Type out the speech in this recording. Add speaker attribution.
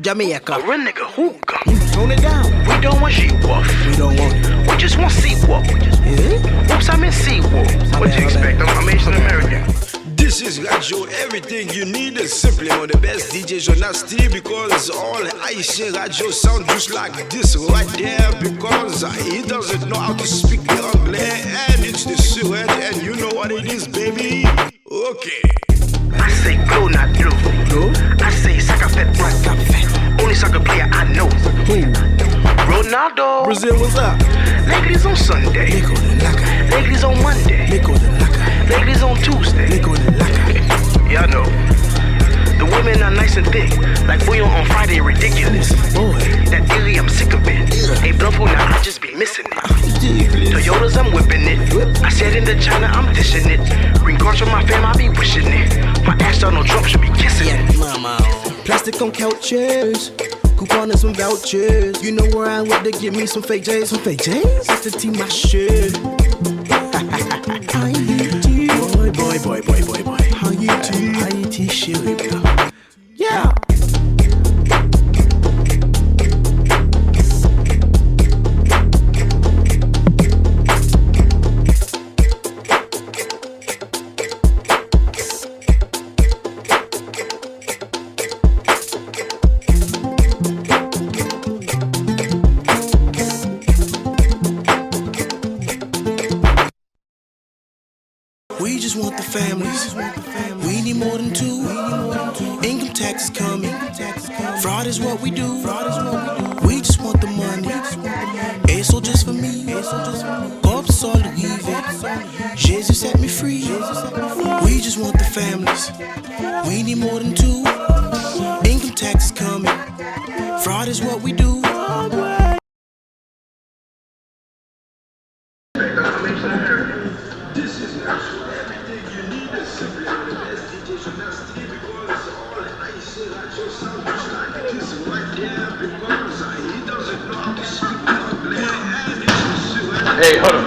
Speaker 1: Jamaica.
Speaker 2: A real nigga hookah.
Speaker 1: Tone it down.
Speaker 2: We don't want She-Wolf.
Speaker 1: We don't want it.
Speaker 2: We just want Sea-Wolf.
Speaker 1: Yeah?
Speaker 2: Oops, I'm in Sea-Wolf. What you expect? I'm Asian American.
Speaker 3: This is Radio. Everything you need is simply on the best DJ Jonasty, because all Haitian radio sound just like this right there, because he doesn't know how to speak the Anglais, and it's the Suède, and you know what it is, baby. Okay.
Speaker 2: I say glow, not blue.
Speaker 1: Blue?
Speaker 2: I say soccer fat, only soccer player I know.
Speaker 1: Who?
Speaker 2: Ronaldo.
Speaker 1: Brazil, what's up?
Speaker 2: Ladies on Sunday.
Speaker 1: Lico de Laca.
Speaker 2: Ladies on Monday.
Speaker 1: Lico de Laca.
Speaker 2: Ladies on Tuesday.
Speaker 1: Lico de Laca.
Speaker 2: Y'all know. The women are nice and thick, like bouillon on Friday, ridiculous.
Speaker 1: Boy.
Speaker 2: That theory, I'm sick of it. Hey, Bluffo, now I just be missing it. Toyotas, I'm whipping it. I said into China, I'm dishing it. Bring cars from my fam, I be wishing it. My ass on no Trump should be kissing it.
Speaker 1: Mama. Plastic on couches. Coupons and vouchers. You know where I'm with to give me some fake J's. Some fake J's? That's the team I should. How you do? Boy. How you do? How you do? Shit, yeah. We just want the families. We need more than two. Income tax is coming. Fraud is what we do. We just want the money. Eso just for me. Corps só Louis. Jesus set me free. We just want the families. We need more than two. Income tax is coming. Fraud is what we do.
Speaker 3: This is everything you need is simply on the best DJ Jonasty, because all Haitian radio sound just like this right there, because he doesn't know how to speak Anglais, and it's
Speaker 4: Hey, hold on,